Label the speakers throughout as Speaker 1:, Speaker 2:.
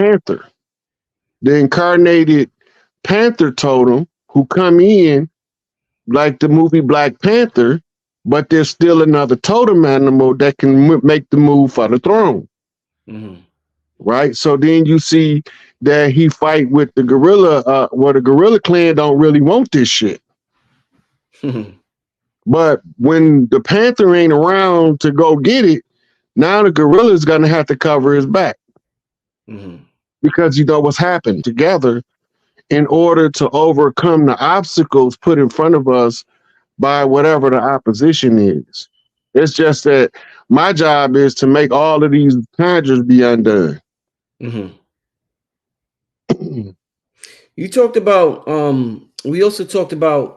Speaker 1: panther, the incarnated panther totem who come in like the movie Black Panther, but there's still another totem animal that can make the move for the throne.
Speaker 2: Mm-hmm.
Speaker 1: Right? So then you see that he fight with the gorilla, the gorilla clan don't really want this shit. But when the panther ain't around to go get it, now the gorilla's gonna have to cover his back.
Speaker 2: Mm-hmm.
Speaker 1: Because you know what's happened together in order to overcome the obstacles put in front of us by whatever the opposition is. It's just that my job is to make all of these conjures be undone.
Speaker 2: Mm-hmm. You talked about, we also talked about,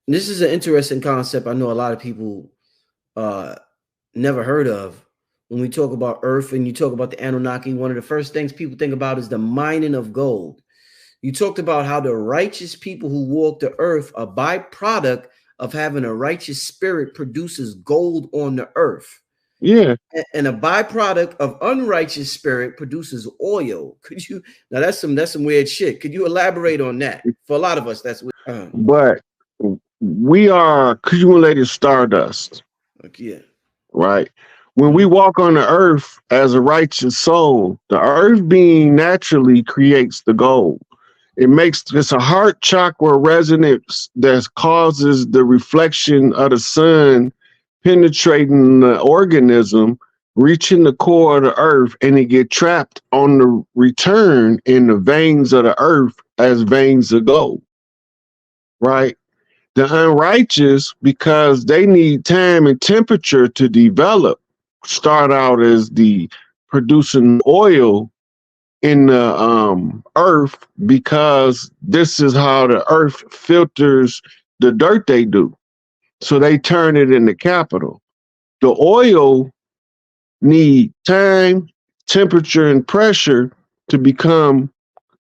Speaker 2: this is an interesting concept I know a lot of people never heard of. When we talk about Earth and you talk about the Anunnaki, one of the first things people think about is the mining of gold. You talked about how the righteous people who walk the earth, a byproduct of having a righteous spirit, produces gold on the earth.
Speaker 1: Yeah.
Speaker 2: And a byproduct of unrighteous spirit produces oil. Could you, now that's some weird shit. Could you elaborate on that? For a lot of us, that's weird.
Speaker 1: But we are accumulated stardust.
Speaker 2: Yeah.
Speaker 1: Right? When we walk on the earth as a righteous soul, the earth being naturally creates the gold. It's a heart chakra resonance that causes the reflection of the sun penetrating the organism, reaching the core of the earth, and it get trapped on the return in the veins of the earth as veins of gold. Right? The unrighteous, because they need time and temperature to develop, start out as the producing oil in the earth, because this is how the earth filters the dirt they do. So they turn it into capital. The oil need time, temperature, and pressure to become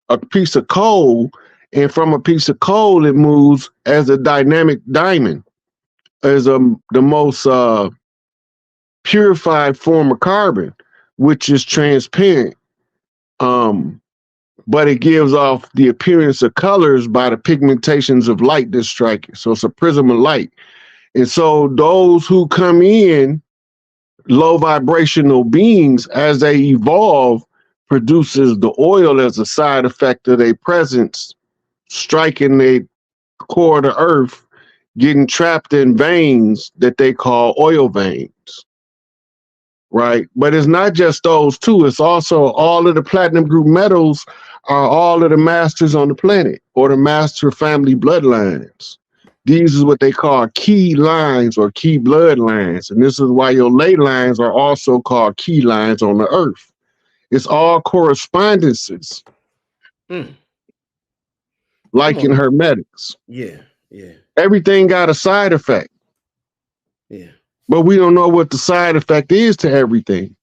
Speaker 1: a piece of coal. And from a piece of coal, it moves as a dynamic diamond, as the most purified form of carbon, which is transparent. But it gives off the appearance of colors by the pigmentations of light that strike it. So it's a prism of light. And so those who come in, low vibrational beings, as they evolve, produces the oil as a side effect of their presence, striking the core of the earth, getting trapped in veins that they call oil veins. Right? But it's not just those two. It's also all of the platinum group metals are all of the masters on the planet, or the master family bloodlines. These is what they call key lines or key bloodlines. And this is why your ley lines are also called key lines on the earth. It's all correspondences. Like in hermetics.
Speaker 2: Yeah, yeah.
Speaker 1: Everything got a side effect.
Speaker 2: Yeah.
Speaker 1: But we don't know what the side effect is to everything.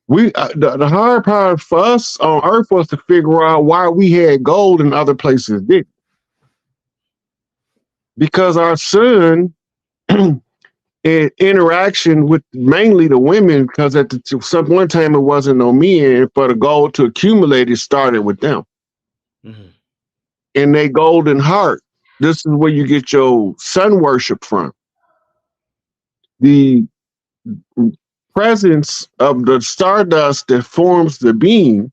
Speaker 1: The hard part for us on Earth was to figure out why we had gold and other places didn't. Because our sun, in interaction with mainly the women, because at one time it wasn't no men, for the gold to accumulate, it started with them.
Speaker 2: Mm-hmm.
Speaker 1: And they golden heart. This is where you get your sun worship from. The presence of the stardust that forms the being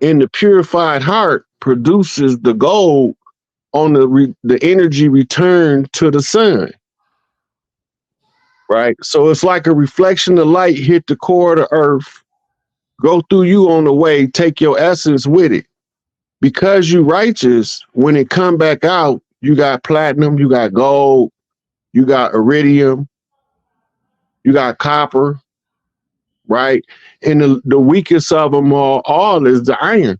Speaker 1: in the purified heart produces the gold on the energy return to the sun. Right? So it's like a reflection of light hit the core of the earth, go through you on the way, take your essence with it. Because you righteous, when it come back out, you got platinum, you got gold, you got iridium, you got copper, right? And the weakest of them all is the iron,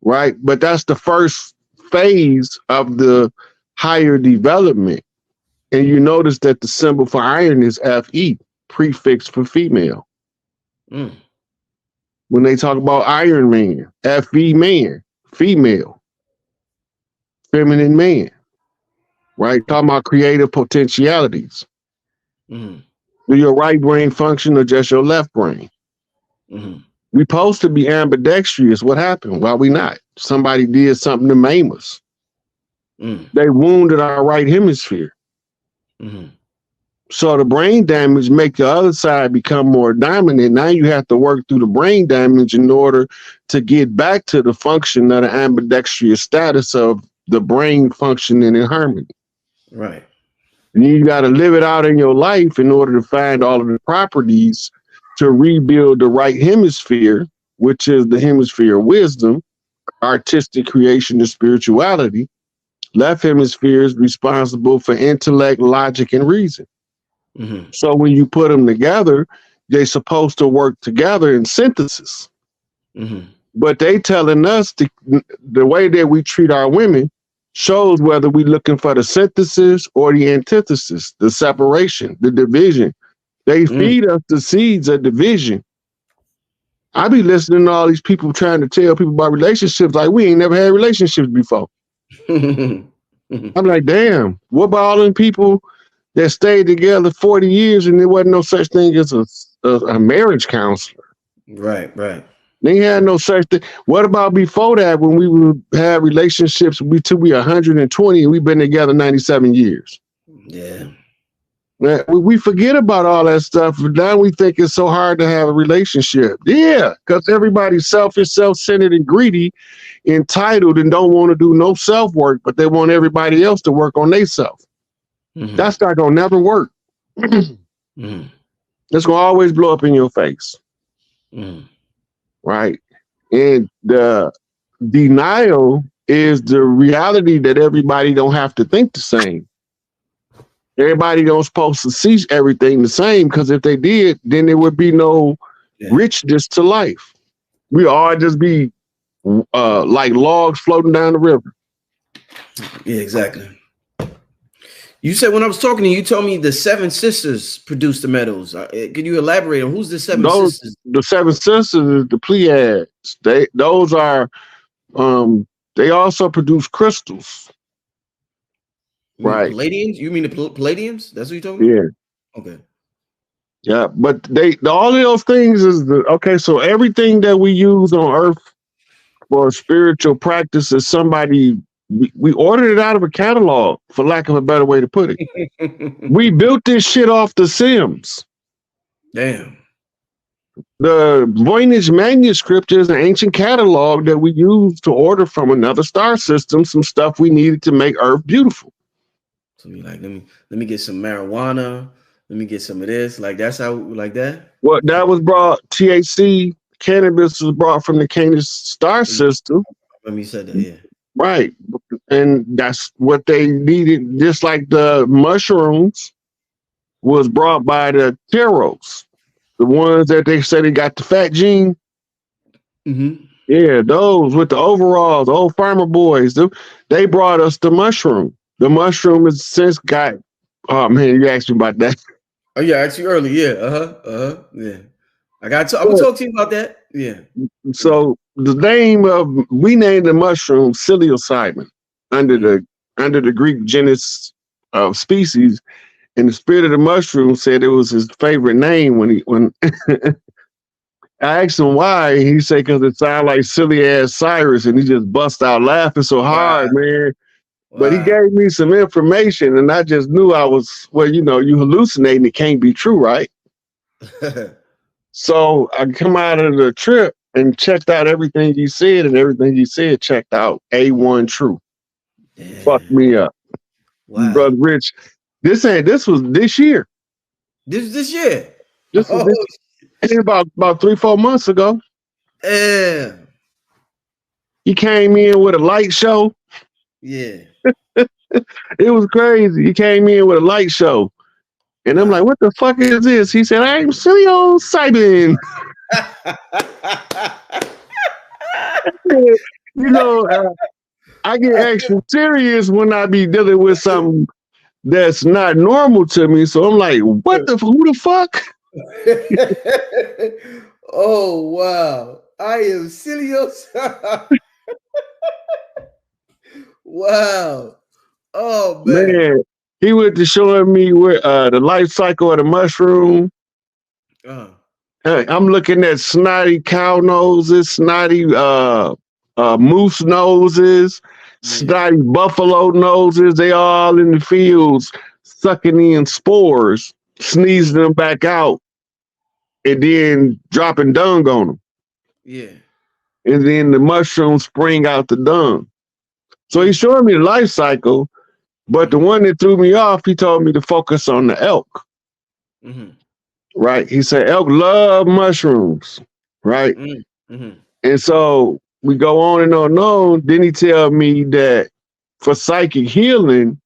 Speaker 1: right? But that's the first phase of the higher development. And you notice that the symbol for iron is Fe, prefix for female. When they talk about Iron Man, Fe man, female, feminine man, right? Talking about creative potentialities. Do your right brain function or just your left brain? We supposed to be ambidextrous. What happened? Why we not? Somebody did something to maim us. They wounded our right hemisphere. So the brain damage make the other side become more dominant. Now you have to work through the brain damage in order to get back to the function of the ambidextrous status of the brain functioning in harmony.
Speaker 2: Right.
Speaker 1: And you got to live it out in your life in order to find all of the properties to rebuild the right hemisphere, which is the hemisphere of wisdom, artistic creation, and spirituality. Left hemisphere is responsible for intellect, logic, and reason. So when you put them together, they're supposed to work together in synthesis. But they telling us the way that we treat our women shows whether we're looking for the synthesis or the antithesis, the separation, the division. They feed us the seeds of division. I be listening to all these people trying to tell people about relationships like we ain't never had relationships before. I'm like, damn, what about all them people that stayed together 40 years and there wasn't no such thing as a marriage counselor?
Speaker 2: Right, right.
Speaker 1: They had no such thing. What about before that when we would have relationships till we 120 and we've been together 97 years?
Speaker 2: Yeah.
Speaker 1: We forget about all that stuff. Now we think it's so hard to have a relationship. Yeah, because everybody's selfish, self-centered, and greedy, entitled, and don't want to do no self-work, but they want everybody else to work on themselves. That's not going to never work. It's going to always blow up in your face. Right? And the denial is the reality that everybody don't have to think the same. Everybody don't supposed to see everything the same, because if they did, then there would be no richness to life. We all just be like logs floating down the river.
Speaker 2: Yeah, exactly. You said when I was talking to you, you told me the seven sisters produced the metals. Could you elaborate on who's the seven sisters?
Speaker 1: The seven sisters is the Pleiades. Those are they also produce crystals. Right.
Speaker 2: Palladians? You mean the Palladians? That's what you're talking about?
Speaker 1: Yeah.
Speaker 2: Okay.
Speaker 1: Yeah, but all of those things is okay. So everything that we use on Earth for spiritual practice is somebody we ordered it out of a catalog, for lack of a better way to put it. We built this shit off the Sims.
Speaker 2: Damn.
Speaker 1: The Voynich manuscript is an ancient catalog that we used to order from another star system some stuff we needed to make Earth beautiful.
Speaker 2: So you're like, let me get some marijuana. Let me get some of this. Like that's how, like that.
Speaker 1: Well, that was brought. THC cannabis was brought from the Canis star system.
Speaker 2: When you said that, yeah.
Speaker 1: Right, and that's what they needed. Just like the mushrooms was brought by the Teros, the ones that they said they got the fat gene. Yeah, those with the overalls, the old farmer boys. They brought us the mushroom. The mushroom has since got. Oh man, you asked me about that.
Speaker 2: Oh yeah, I asked you earlier. Yeah, yeah. I will talk to you about that. Yeah.
Speaker 1: So the name of we named the mushroom psilocybin under the Greek genus of species, and the spirit of the mushroom said it was his favorite name when I asked him why. He said because it sounded like silly ass Cyrus, and he just bust out laughing so hard, man. But he gave me some information, and I just knew I was, well, you hallucinating. It can't be true, right? So I come out of the trip and checked out everything he said, and everything he said checked out A1 true. Damn. Fucked me up. Wow. Brother Rich, this was this year.
Speaker 2: This year?
Speaker 1: This was about 3-4 months ago.
Speaker 2: Yeah.
Speaker 1: He came in with a light show.
Speaker 2: Yeah.
Speaker 1: It was crazy. He came in with a light show. And I'm like, what the fuck is this? He said, I'm psilocybin. I get extra serious when I be dealing with something that's not normal to me. So I'm like, who the fuck?
Speaker 2: Oh, wow. I am psilocybin. Wow. Oh, man.
Speaker 1: He went to showing me where the life cycle of the mushroom. I'm looking at snotty cow noses, snotty moose noses,
Speaker 2: Yeah.
Speaker 1: snotty buffalo noses. They all in the fields sucking in spores, sneezing them back out, and then dropping dung on them.
Speaker 2: Yeah.
Speaker 1: And then the mushrooms spring out the dung. So he's showing me the life cycle, but the one that threw me off, he told me to focus on the elk. Right? He said elk love mushrooms, right? And so we go on and on and on. Then he tell me that for psychic healing,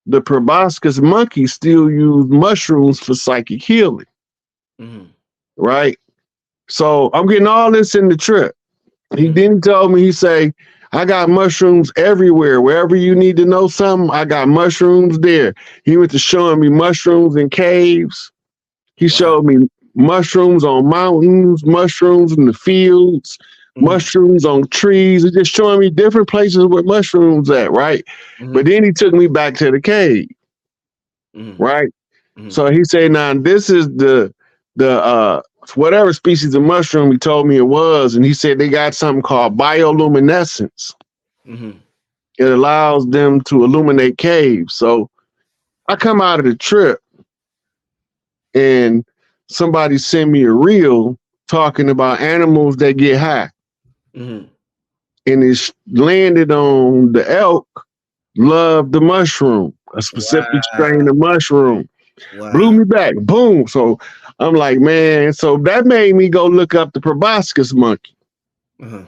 Speaker 1: the proboscis monkeys still use mushrooms for psychic healing, right? So I'm getting all this in the trip. He then told me, he say, I got mushrooms everywhere. Wherever you need to know something, I got mushrooms there. He went to showing me mushrooms in caves. He showed me mushrooms on mountains, mushrooms in the fields, mushrooms on trees. He's just showing me different places where mushrooms at, right? But then he took me back to the cave, right? So he said, now this is the whatever species of mushroom he told me it was, and he said they got something called bioluminescence. It allows them to illuminate caves. So I come out of the trip and somebody sent me a reel talking about animals that get high. And it's landed on the elk love the mushroom, a specific strain of mushroom. Blew me back. Boom. So I'm like, man, so that made me go look up the proboscis monkey. And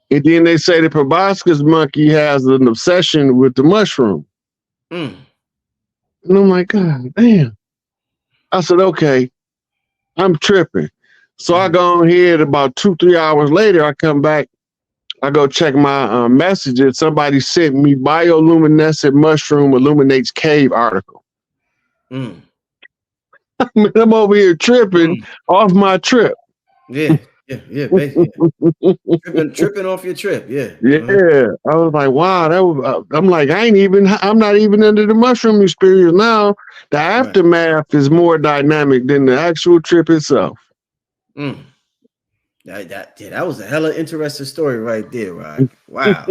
Speaker 1: then they say the proboscis monkey has an obsession with the mushroom. And I'm like, God damn. I said, okay, I'm tripping. So I go on here about 2-3 hours later, I come back, I go check my messages. Somebody sent me bioluminescent mushroom illuminates cave article. I'm over here tripping off my trip.
Speaker 2: Yeah, basically. tripping off your trip. Yeah.
Speaker 1: I was like, wow, that was. I'm like, I'm not even under the mushroom experience now. The aftermath is more dynamic than the actual trip itself.
Speaker 2: That was a hella interesting story right there, right? Wow.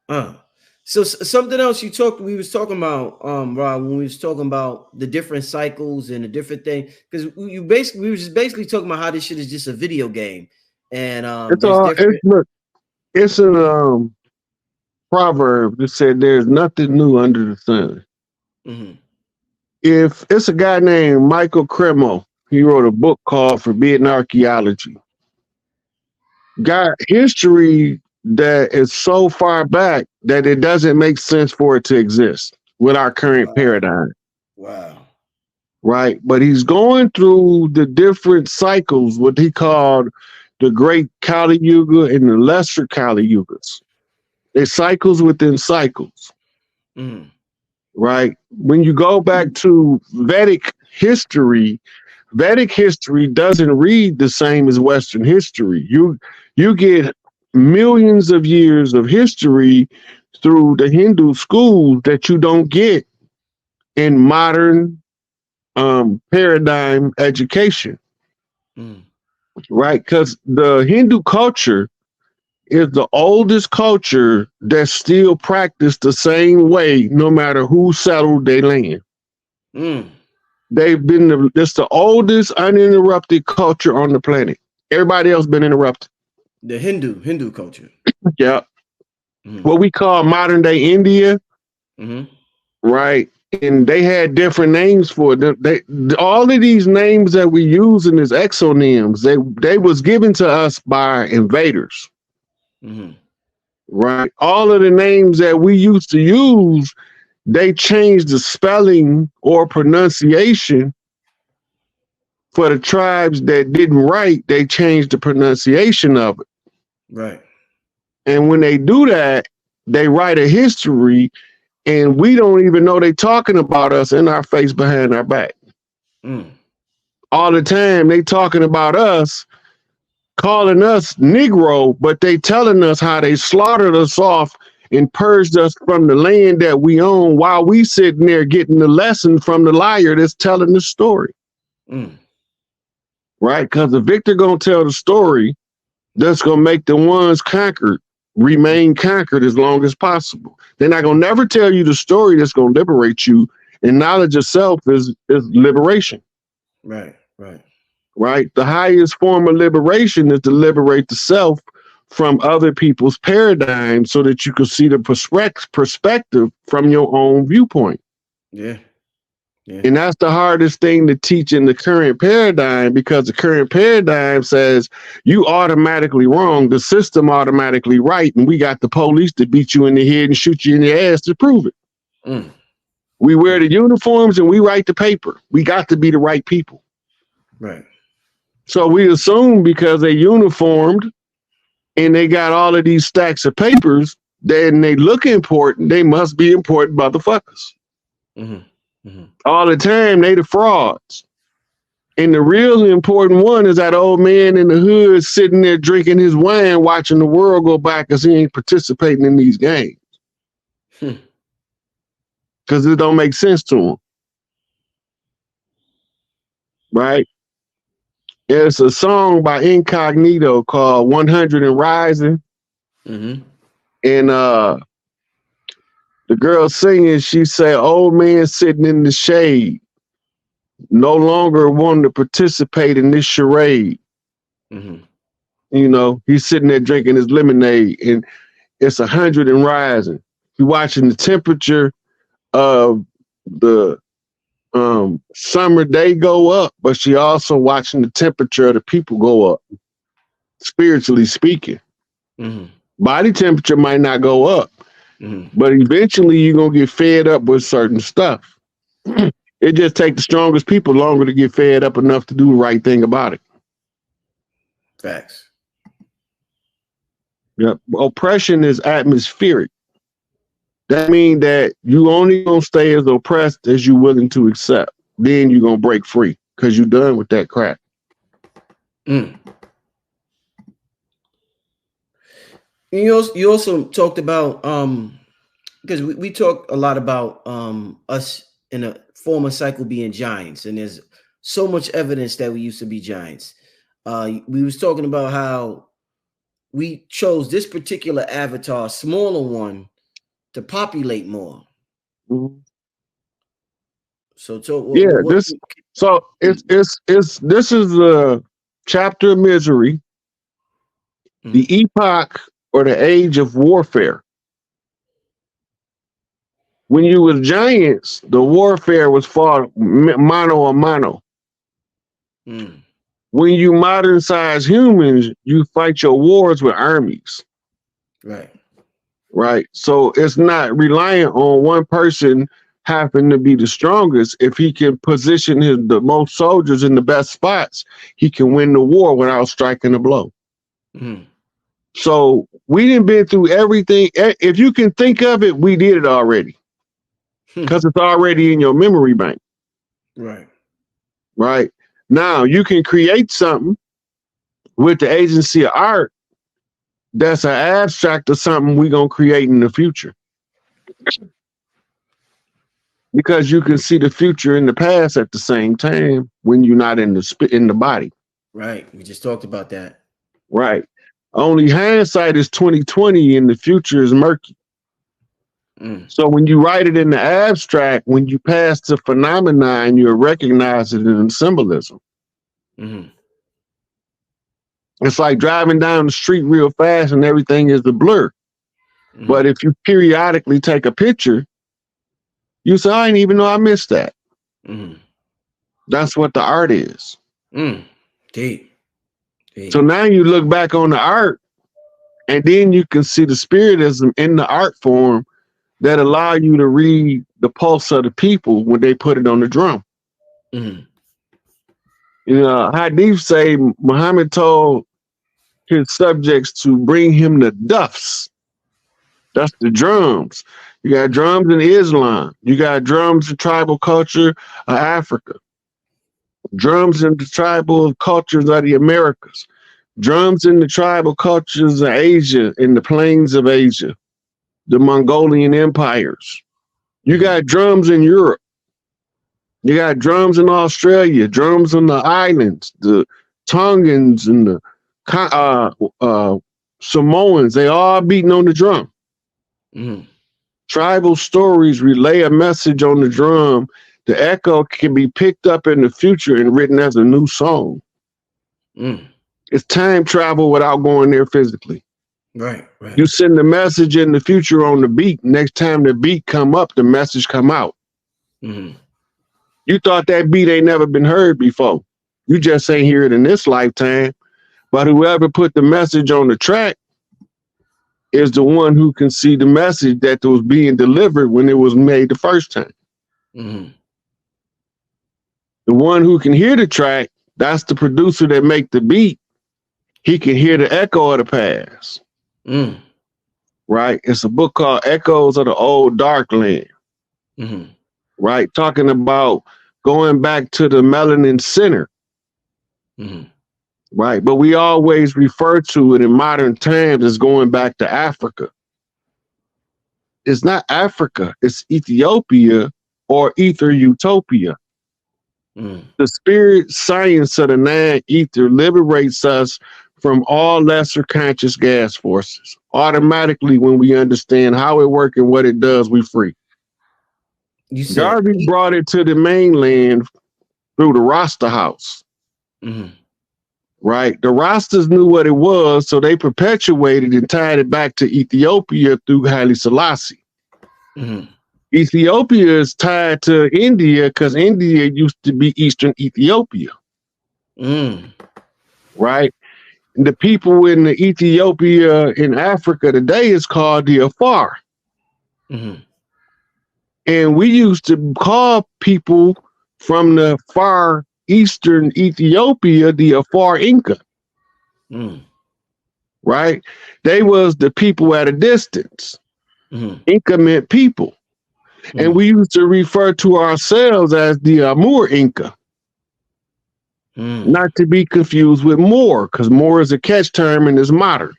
Speaker 2: Wow. So something else we was talking about, Rob, when we was talking about the different cycles and the different thing, because we were just basically talking about how this shit is just a video game. And
Speaker 1: it's a proverb that said there's nothing new under the sun. If it's a guy named Michael Cremo, he wrote a book called Forbidden Archaeology. Got history that is so far back that it doesn't make sense for it to exist with our current paradigm. Right? But he's going through the different cycles, what he called the Great Kali Yuga and the Lesser Kali Yugas. They're cycles within cycles. Right? When you go back to Vedic history doesn't read the same as Western history. You get millions of years of history through the Hindu schools that you don't get in modern paradigm education. Right? Because the Hindu culture is the oldest culture that still practice the same way no matter who settled their land. It's the oldest uninterrupted culture on the planet. Everybody else been interrupted.
Speaker 2: The Hindu culture.
Speaker 1: Yeah. What we call modern day India. Right. And they had different names for it. All of these names that we use in as exonyms, they was given to us by invaders. Right. All of the names that we used to use, they changed the spelling or pronunciation. For the tribes that didn't write, they changed the pronunciation of it.
Speaker 2: Right.
Speaker 1: And when they do that, they write a history, and we don't even know they talking about us in our face behind our back. All the time they talking about us, calling us Negro, but they telling us how they slaughtered us off and purged us from the land that we own while we sitting there getting the lesson from the liar that's telling the story. right? Because the victor gonna tell the story that's gonna make the ones conquered remain conquered as long as possible. They're not gonna never tell you the story that's gonna liberate you. And knowledge itself is liberation.
Speaker 2: Right, right.
Speaker 1: Right? The highest form of liberation is to liberate the self from other people's paradigms so that you can see the perspective from your own viewpoint.
Speaker 2: Yeah. Yeah.
Speaker 1: And that's the hardest thing to teach in the current paradigm, because the current paradigm says you automatically wrong, the system automatically right, and we got the police to beat you in the head and shoot you in the ass to prove it.
Speaker 2: Mm.
Speaker 1: We wear the uniforms and we write the paper. We got to be the right people.
Speaker 2: Right.
Speaker 1: So we assume because they uniformed and they got all of these stacks of papers, then they look important, they must be important motherfuckers.
Speaker 2: Mm-hmm. Mm-hmm.
Speaker 1: All the time, they the frauds. And the real important one is that old man in the hood sitting there drinking his wine, watching the world go by because he ain't participating in these games. Because it don't make sense to him. Right? It's a song by Incognito called 100 and Rising.
Speaker 2: Mm-hmm.
Speaker 1: And the girl singing, she said, old man sitting in the shade, no longer wanting to participate in this charade.
Speaker 2: Mm-hmm.
Speaker 1: You know, he's sitting there drinking his lemonade and it's 100 and rising. You're watching the temperature of the summer day go up, but she also watching the temperature of the people go up, spiritually speaking.
Speaker 2: Mm-hmm.
Speaker 1: Body temperature might not go up, but eventually you're going to get fed up with certain stuff. It just takes the strongest people longer to get fed up enough to do the right thing about it.
Speaker 2: Facts.
Speaker 1: Yep. Oppression is atmospheric. That means that you only gonna stay as oppressed as you're willing to accept. Then you're gonna break free because you're done with that crap.
Speaker 2: Mm. You also talked about because we talk a lot about us in a former cycle being giants, and there's so much evidence that we used to be giants. We was talking about how we chose this particular avatar, smaller one, to populate more.
Speaker 1: Mm-hmm.
Speaker 2: So
Speaker 1: this is a chapter of misery, the epoch or the age of warfare. When you were giants, the warfare was fought mano a mano. When you modern size humans, you fight your wars with armies.
Speaker 2: Right.
Speaker 1: Right. So it's not reliant on one person having to be the strongest. If he can position the most soldiers in the best spots, he can win the war without striking a blow.
Speaker 2: Mm-hmm.
Speaker 1: So we didn't been through everything. If you can think of it, we did it already. Because it's already in your memory bank.
Speaker 2: Right.
Speaker 1: Right. Now you can create something with the agency of art that's an abstract of something we're going to create in the future. Because you can see the future and the past at the same time when you're not in the body.
Speaker 2: Right. We just talked about that.
Speaker 1: Right. Only hindsight is 20/20 and the future is murky. So when you write it in the abstract, when you pass the phenomenon, you'll recognize it in symbolism.
Speaker 2: Mm-hmm.
Speaker 1: It's like driving down the street real fast and everything is a blur. Mm-hmm. But if you periodically take a picture, you say, I didn't even know I missed that. Mm-hmm. That's what the art is.
Speaker 2: Deep.
Speaker 1: So now you look back on the art and then you can see the spiritism in the art form that allow you to read the pulse of the people when they put it on the drum. Mm-hmm. You know, Hadith say Muhammad told his subjects to bring him the duffs. That's the drums. You got drums in Islam. You got drums in tribal culture of Africa. Drums in the tribal cultures of the Americas. Drums in the tribal cultures of Asia, in the plains of Asia, the Mongolian empires. You got drums in Europe. You got drums in Australia, drums on the islands, the Tongans and the Samoans, they all beating on the drum.
Speaker 2: Mm.
Speaker 1: Tribal stories relay a message on the drum. The echo can be picked up in the future and written as a new song.
Speaker 2: Mm.
Speaker 1: It's time travel without going there physically.
Speaker 2: Right, right.
Speaker 1: You send the message in the future on the beat. Next time the beat come up, the message come out.
Speaker 2: Mm.
Speaker 1: You thought that beat ain't never been heard before. You just ain't hear it in this lifetime. But whoever put the message on the track is the one who can see the message that was being delivered when it was made the first time.
Speaker 2: Mm.
Speaker 1: The one who can hear the track, that's the producer that make the beat. He can hear the echo of the past.
Speaker 2: Mm.
Speaker 1: Right? It's a book called Echoes of the Old Dark Land.
Speaker 2: Mm.
Speaker 1: Right? Talking about going back to the melanin center.
Speaker 2: Mm.
Speaker 1: Right? But we always refer to it in modern times as going back to Africa. It's not Africa, it's Ethiopia or Ether Utopia.
Speaker 2: Mm.
Speaker 1: The spirit science of the nine ether liberates us from all lesser conscious gas forces. Automatically, when we understand how it works and what it does, we free.
Speaker 2: You said
Speaker 1: Garvey brought it to the mainland through the Rasta house.
Speaker 2: Mm.
Speaker 1: Right? The Rastas knew what it was, so they perpetuated and tied it back to Ethiopia through Haile Selassie.
Speaker 2: Mm.
Speaker 1: Ethiopia is tied to India because India used to be Eastern Ethiopia.
Speaker 2: Mm.
Speaker 1: Right? And the people in the Ethiopia in Africa today is called the Afar.
Speaker 2: Mm.
Speaker 1: And we used to call people from the far eastern Ethiopia the Afar Inca.
Speaker 2: Mm.
Speaker 1: Right? They was the people at a distance.
Speaker 2: Mm.
Speaker 1: Inca meant people. And we used to refer to ourselves as the Amur Inca.
Speaker 2: Mm.
Speaker 1: Not to be confused with Moor, because Moor is a catch term and is modern.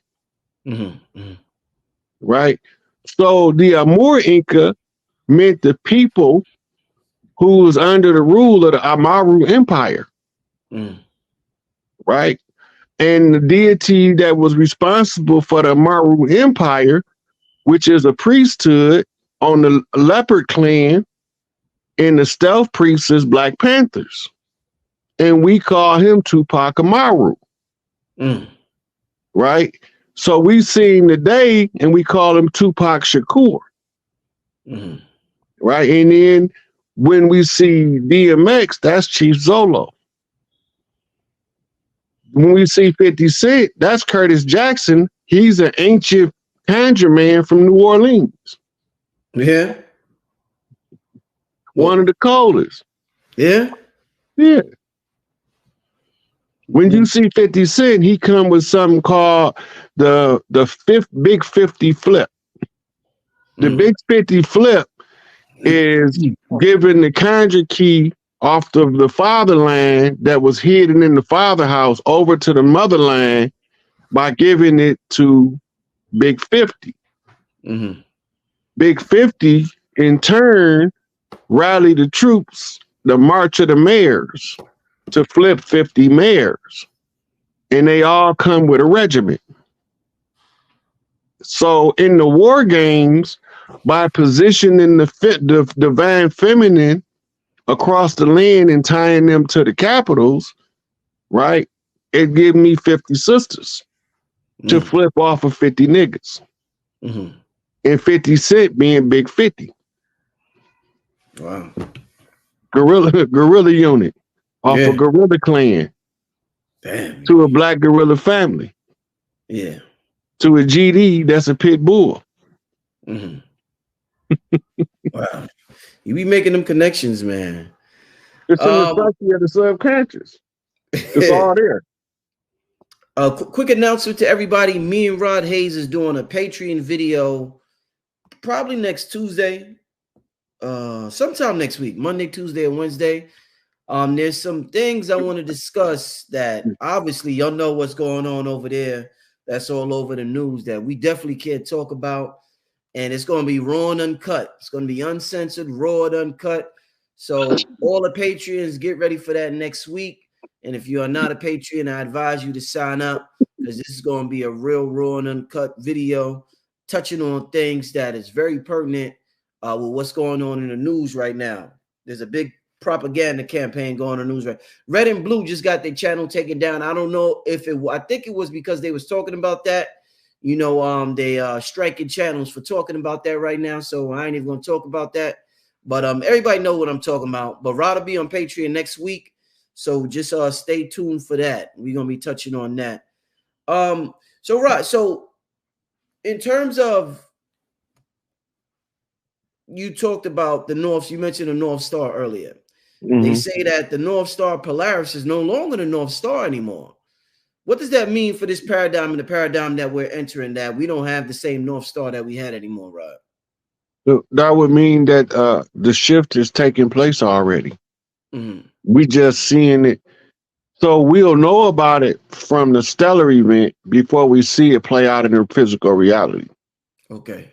Speaker 2: Mm. Mm.
Speaker 1: Right? So the Amur Inca meant the people who was under the rule of the Amaru Empire.
Speaker 2: Mm.
Speaker 1: Right? And the deity that was responsible for the Amaru Empire, which is a priesthood on the Leopard clan, and the stealth priests is Black Panthers. And we call him Tupac Amaru.
Speaker 2: Mm.
Speaker 1: Right? So we see him today and we call him Tupac Shakur.
Speaker 2: Mm.
Speaker 1: Right? And then when we see DMX, that's Chief Zolo. When we see 50 Cent, that's Curtis Jackson. He's an ancient conjure man from New Orleans.
Speaker 2: Yeah.
Speaker 1: One of the coldest.
Speaker 2: Yeah.
Speaker 1: Yeah. When you see 50 Cent, he come with something called the big 50 flip. The big 50 flip is giving the conjure key off of the fatherland that was hidden in the father house over to the motherland by giving it to Big 50.
Speaker 2: Mm-hmm.
Speaker 1: Big 50 in turn rallied the troops, the March of the Mayors, to flip 50 mayors. And they all come with a regiment. So in the war games, by positioning the divine feminine across the land and tying them to the capitals, right? It gave me 50 sisters to flip off of 50 niggas.
Speaker 2: Mm-hmm.
Speaker 1: And 50 Cent being Big 50.
Speaker 2: Wow.
Speaker 1: Guerrilla unit off a guerrilla clan.
Speaker 2: Damn.
Speaker 1: To a black gorilla family.
Speaker 2: Yeah.
Speaker 1: To a GD that's a pit bull.
Speaker 2: Mm-hmm. Wow. You be making them connections, man.
Speaker 1: It's in the psyche of the subconscious. It's all there.
Speaker 2: Quick announcement to everybody. Me and Rod Hayes is doing a Patreon video probably next Tuesday. Sometime next week, Monday, Tuesday, and Wednesday. There's some things I want to discuss that obviously y'all know what's going on over there. That's all over the news that we definitely can't talk about. And it's going to be raw and uncut. It's going to be uncensored, raw and uncut. So all the Patreons, get ready for that next week. And if you are not a Patreon, I advise you to sign up, because this is going to be a real raw and uncut video touching on things that is very pertinent with what's going on in the news right now. There's a big propaganda campaign going on the news right. Red and Blue just got their channel taken down. I don't know if it, I think it was because they was talking about that. You know, they striking channels for talking about that right now. So I ain't even gonna talk about that. But everybody know what I'm talking about. But Rod will be on Patreon next week. So just stay tuned for that. We're gonna be touching on that. So Rod, so in terms of, you talked about the North, you mentioned the North Star earlier. They say that the North Star Polaris is no longer the North Star anymore. What does that mean for this paradigm and the paradigm that we're entering, that we don't have the same North Star that we had anymore, Rod?
Speaker 1: So that would mean that the shift is taking place already. We just seeing it. So we'll know about it from the stellar event before we see it play out in the physical reality.
Speaker 2: Okay.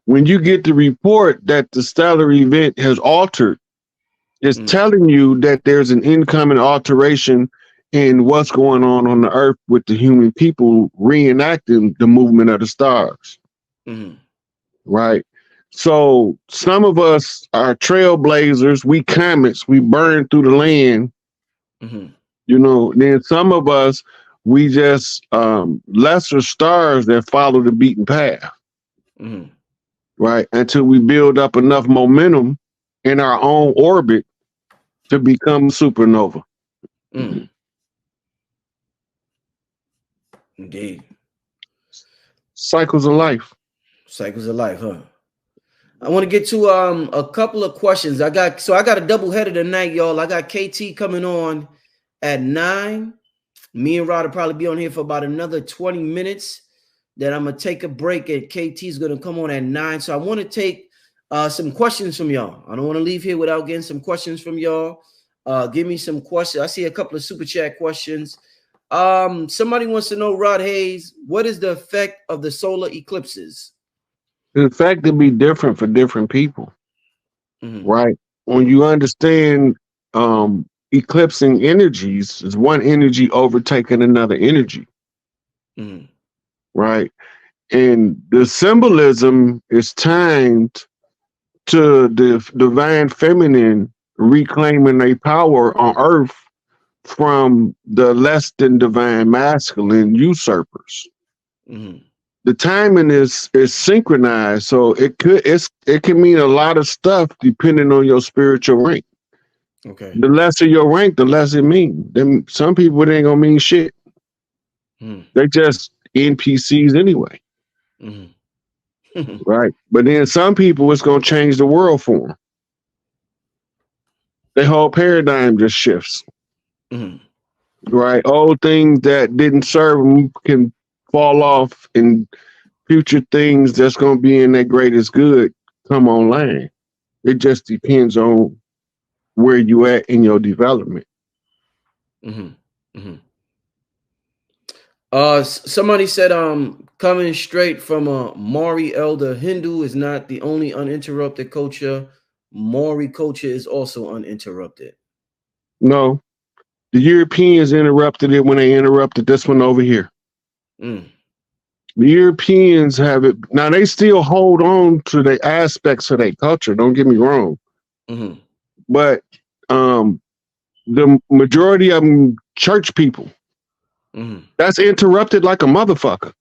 Speaker 1: When you get the report that the stellar event has altered, it's telling you that there's an incoming alteration in what's going on the earth with the human people reenacting the movement of the stars. Right? So some of us are trailblazers, we comets, we burn through the land. You know, then some of us, we just lesser stars that follow the beaten path. Right? Until we build up enough momentum in our own orbit to become supernova.
Speaker 2: Indeed.
Speaker 1: Cycles of life.
Speaker 2: Cycles of life, huh? I want to get to a couple of questions. I got a double header tonight, y'all. I got KT coming on at 9. Me and Rod will probably be on here for about another 20 minutes. Then I'm gonna take a break, and KT's gonna come on at 9. So I want to take some questions from y'all. I don't want to leave here without getting some questions from y'all. Give me some questions. I see a couple of super chat questions. Somebody wants to know, Rod Hayes, what is the effect of the solar eclipses?
Speaker 1: The effect will be different for different people. Right? When you understand eclipsing energies, is one energy overtaking another energy. Right? And the symbolism is timed to the divine feminine reclaiming their power on earth from the less than divine masculine usurpers. The timing is synchronized, so it can mean a lot of stuff depending on your spiritual rank.
Speaker 2: Okay.
Speaker 1: The lesser your rank, the less it means. Then some people, it ain't gonna mean shit. They just NPCs anyway. Right? But then some people, it's gonna change the world for them. Their whole paradigm just shifts. Right? Old things that didn't serve them can fall off, and future things that's going to be in their greatest good come online. It just depends on where you at in your development.
Speaker 2: Somebody said, coming straight from a Maori elder, Hindu is not the only uninterrupted culture. Maori culture is also uninterrupted.
Speaker 1: No, the Europeans interrupted it when they interrupted this one over here. The Europeans have it now. They still hold on to the aspects of their culture. Don't get me wrong, but the majority of them church people. That's interrupted like a motherfucker.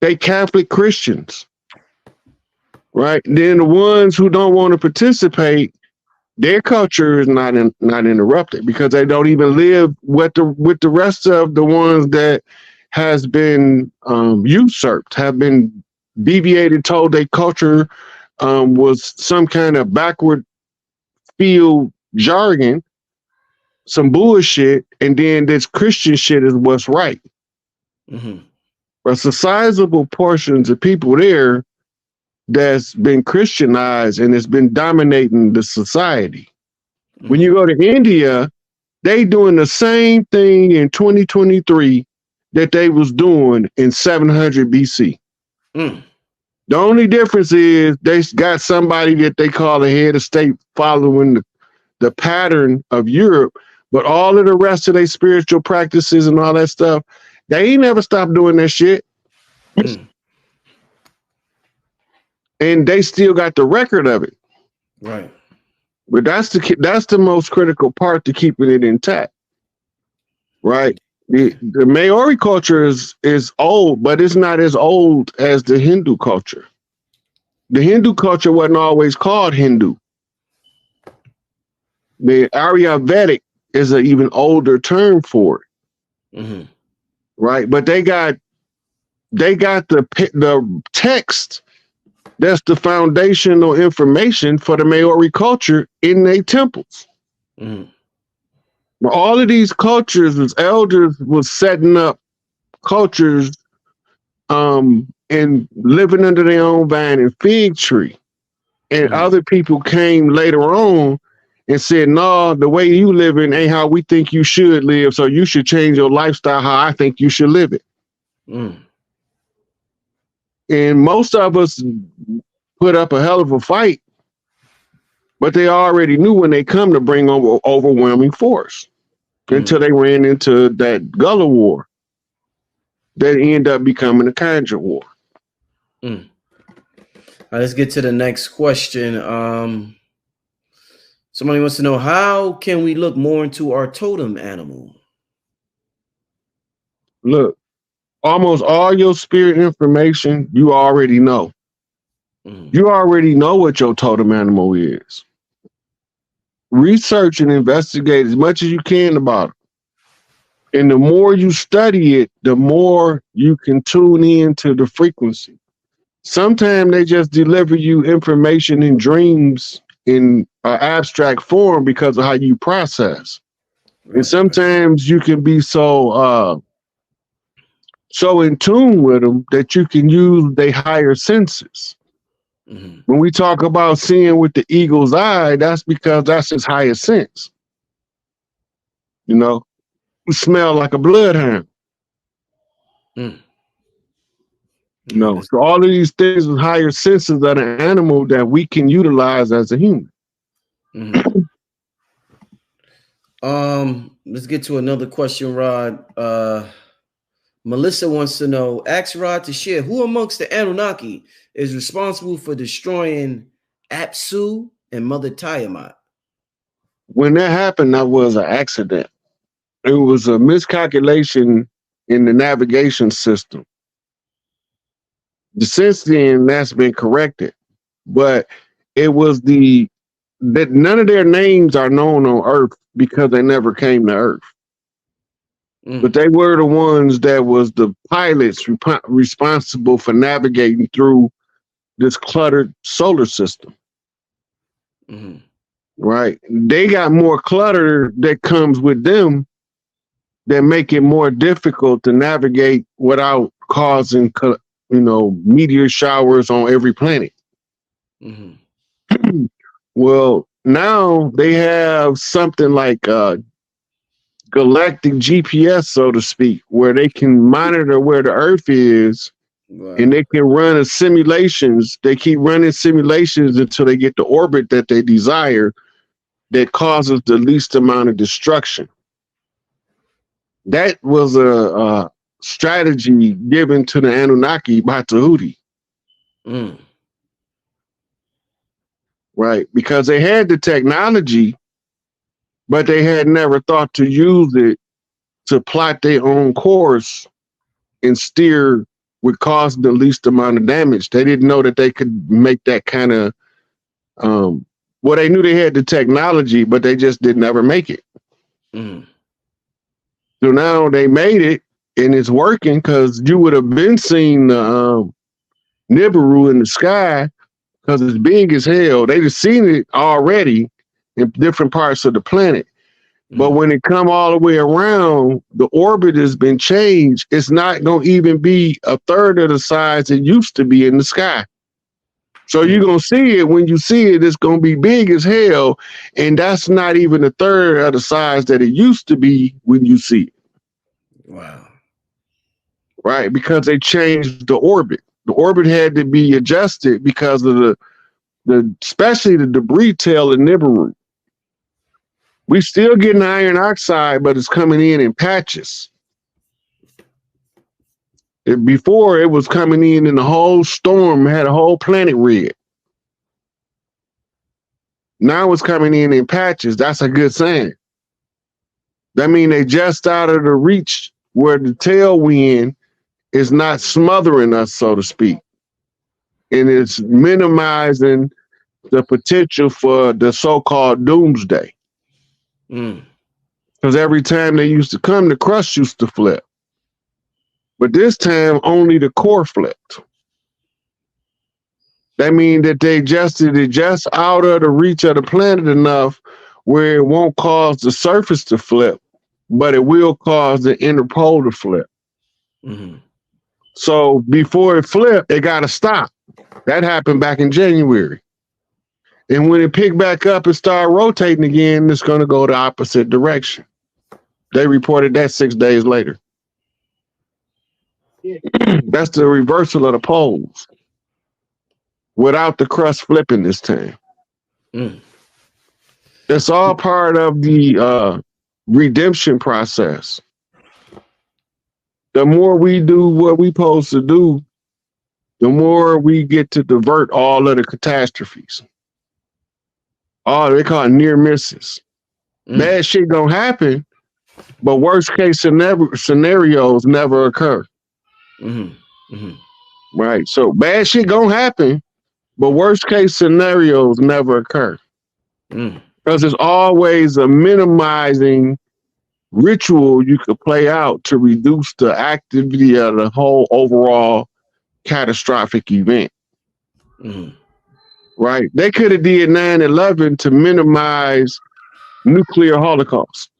Speaker 1: They Catholic Christians, right? Then the ones who don't want to participate, their culture is not interrupted because they don't even live with the rest of the ones that has been usurped, have been deviated, told their culture was some kind of backward field jargon, some bullshit, and then this Christian shit is what's right. But some sizable portions of people there that's been Christianized and it's been dominating the society. When you go to India, they doing the same thing in 2023 that they was doing in 700 BC. The only difference is they got somebody that they call a head of state following the pattern of Europe, But all of the rest of their spiritual practices and all that stuff, they ain't never stopped doing that shit.
Speaker 2: Mm.
Speaker 1: And they still got the record of it.
Speaker 2: Right.
Speaker 1: But that's the most critical part to keeping it intact. Right? The Maori culture is old, but it's not as old as the Hindu culture. The Hindu culture wasn't always called Hindu. The Ayurvedic is an even older term for it.
Speaker 2: Mm-hmm.
Speaker 1: Right? But they got the text that's the foundational information for the Maori culture in their temples.
Speaker 2: Mm-hmm.
Speaker 1: All of these cultures, as elders was setting up cultures and living under their own vine and fig tree. And other people came later on and said, no, the way you living ain't how we think you should live. So you should change your lifestyle how I think you should live it.
Speaker 2: Mm.
Speaker 1: And most of us put up a hell of a fight, but they already knew when they come to bring over overwhelming force until they ran into that Gullah War that ended up becoming a conjure war.
Speaker 2: Mm. All right, let's get to the next question. Somebody wants to know, how can we look more into our totem animal?
Speaker 1: Look, almost all your spirit information, you already know. You already know what your totem animal is. Research and investigate as much as you can about it. And the more you study it, the more you can tune in to the frequency. Sometimes they just deliver you information in dreams in an abstract form because of how you process. Right. And sometimes you can be so in tune with them that you can use their higher senses. Mm-hmm. When we talk about seeing with the eagle's eye, that's because that's his highest sense. You know, you smell like a bloodhound. Mm. You know, so all of these things with higher senses of an animal that we can utilize as a human.
Speaker 2: Mm-hmm. Let's get to another question, Rod. Melissa wants to know, ask Rod to share who amongst the Anunnaki is responsible for destroying Apsu and Mother Tiamat.
Speaker 1: When that happened, that was an accident. It was a miscalculation in the navigation system. Since then, that's been corrected. But it was that none of their names are known on Earth because they never came to Earth. But they were the ones that was the pilots responsible for navigating through this cluttered solar system. Mm-hmm. Right? They got more clutter that comes with them that make it more difficult to navigate without causing, meteor showers on every planet. Mm-hmm. Well, now they have something like galactic GPS, so to speak, where they can monitor where the Earth is. Wow. And they can run simulations. They keep running simulations until they get the orbit that they desire that causes the least amount of destruction. That was a strategy given to the Anunnaki by Tahuti. Right? Because they had the technology, but they had never thought to use it to plot their own course and steer would cause the least amount of damage. They didn't know that they could make that kind of, well, they knew they had the technology, but they just didn't ever make it. So now they made it and it's working, because you would have been seeing the Nibiru in the sky because it's big as hell. They've seen it already in different parts of the planet. But when it come all the way around, the orbit has been changed. It's not going to even be a third of the size it used to be in the sky. So you're going to see it. When you see it, it's going to be big as hell. And that's not even a third of the size that it used to be when you see it.
Speaker 2: Wow.
Speaker 1: Right? Because they changed the orbit. The orbit had to be adjusted because of the especially the debris tail in Nibiru. We still getting iron oxide, but it's coming in patches. Before it was coming in the whole storm, had a whole planet red. Now it's coming in patches. That's a good sign. That means they just out of the reach where the tailwind is not smothering us, so to speak. And it's minimizing the potential for the so-called doomsday. Because every time they used to come, the crust used to flip. But this time, only the core flipped. That means that they adjusted it just out of the reach of the planet enough where it won't cause the surface to flip, but it will cause the inner pole to flip. So before it flipped, it got to stop. That happened back in January. And when it picked back up and started rotating again, it's going to go the opposite direction. They reported that 6 days later. That's the reversal of the poles without the crust flipping this time. It's all part of the redemption process. The more we do what we're supposed to do, the more we get to divert all of the catastrophes. Oh, they call it near misses. Bad shit gonna happen, but worst case scenarios never occur. Right. So bad shit gonna happen, but worst case scenarios never occur. Because there's always a minimizing ritual you could play out to reduce the activity of the whole overall catastrophic event. Right? They could have did 9/11 to minimize nuclear holocaust.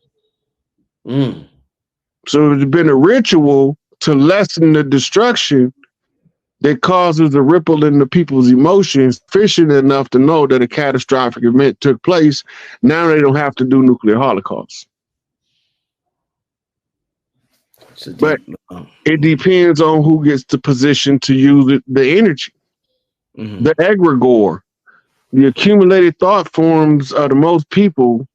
Speaker 1: So it's been a ritual to lessen the destruction that causes a ripple in the people's emotions, sufficient enough to know that a catastrophic event took place. Now they don't have to do nuclear holocaust. But it depends on who gets the position to use the energy. The egregore, the accumulated thought forms of the most people.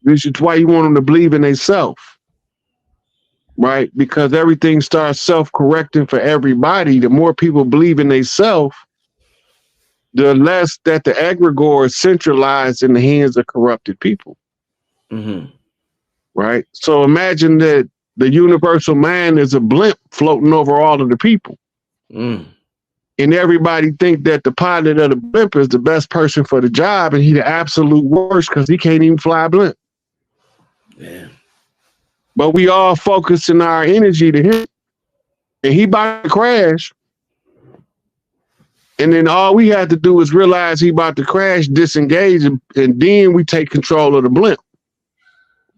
Speaker 1: This is why you want them to believe in themselves. Right? Because everything starts self-correcting for everybody. The more people believe in themselves, the less that the egregore is centralized in the hands of corrupted people. Right? So imagine that the universal mind is a blimp floating over all of the people. And everybody think that the pilot of the blimp is the best person for the job, and he the absolute worst because he can't even fly a blimp. But we all focusing our energy to him, and he about to crash. And then all we have to do is realize he about to crash, disengage, and then we take control of the blimp.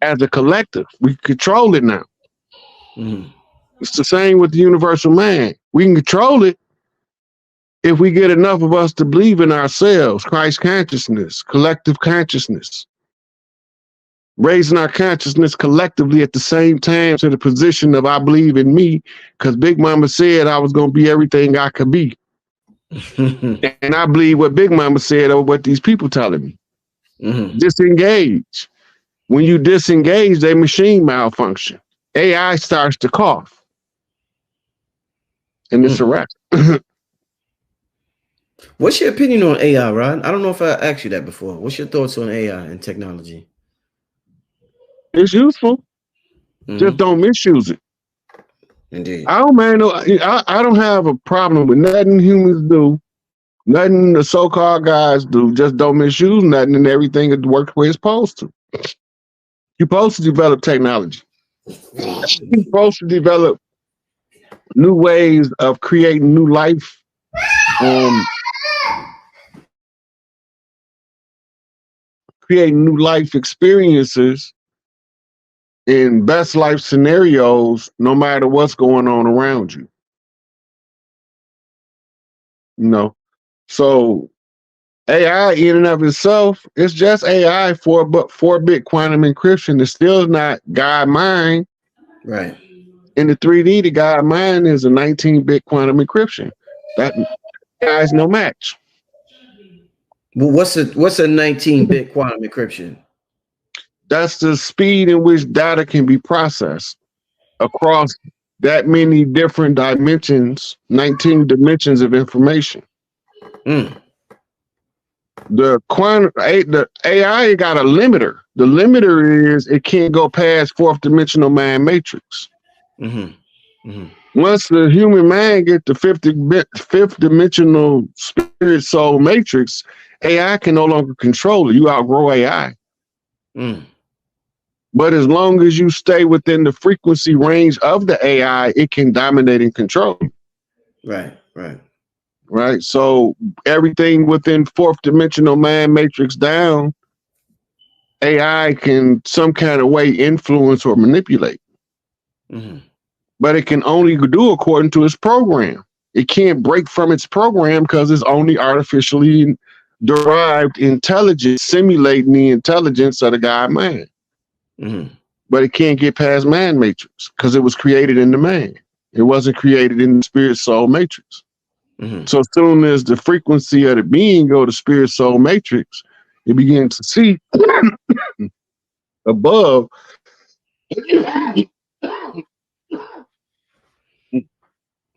Speaker 1: As a collective, we control it now. It's the same with the universal mind. We can control it if we get enough of us to believe in ourselves, Christ consciousness, collective consciousness. Raising our consciousness collectively at the same time to the position of I believe in me, because Big Mama said I was going to be everything I could be. And I believe what Big Mama said over what these people telling me. Disengage. When you disengage, they machine malfunction. AI starts to cough. And it's a wrap.
Speaker 2: What's your opinion on AI, Rod? I don't know if I asked you that before. What's your thoughts on AI and technology?
Speaker 1: It's useful. Just don't misuse it.
Speaker 2: Indeed.
Speaker 1: I don't have a problem with nothing humans do, nothing the so-called guys do. Just don't misuse nothing, and everything it works where it's supposed to. You're supposed to develop technology. You're supposed to develop new ways of creating new life. Creating new life experiences in best life scenarios, no matter what's going on around you. So AI in and of itself, it's just AI for 4-bit quantum encryption. It's still not God mind.
Speaker 2: Right.
Speaker 1: In the 3D, the God mind is a 19-bit quantum encryption. That guy's no match.
Speaker 2: Well, what's a 19-bit quantum encryption?
Speaker 1: That's the speed in which data can be processed across that many different dimensions, 19 dimensions of information. The AI got a limiter. The limiter is it can't go past fourth dimensional mind matrix. Once the human mind get the fifth dimensional spirit soul matrix, AI can no longer control it. You outgrow AI. But as long as you stay within the frequency range of the AI, it can dominate and control. Right. So everything within fourth dimensional mind matrix down, AI can some kind of way influence or manipulate. But it can only do according to its program. It can't break from its program because it's only artificially derived intelligence simulating the intelligence of the God mind. But it can't get past man matrix because it was created in the man. It wasn't created in the spirit soul matrix. So as soon as the frequency of the being go to spirit soul matrix, it begins to see above.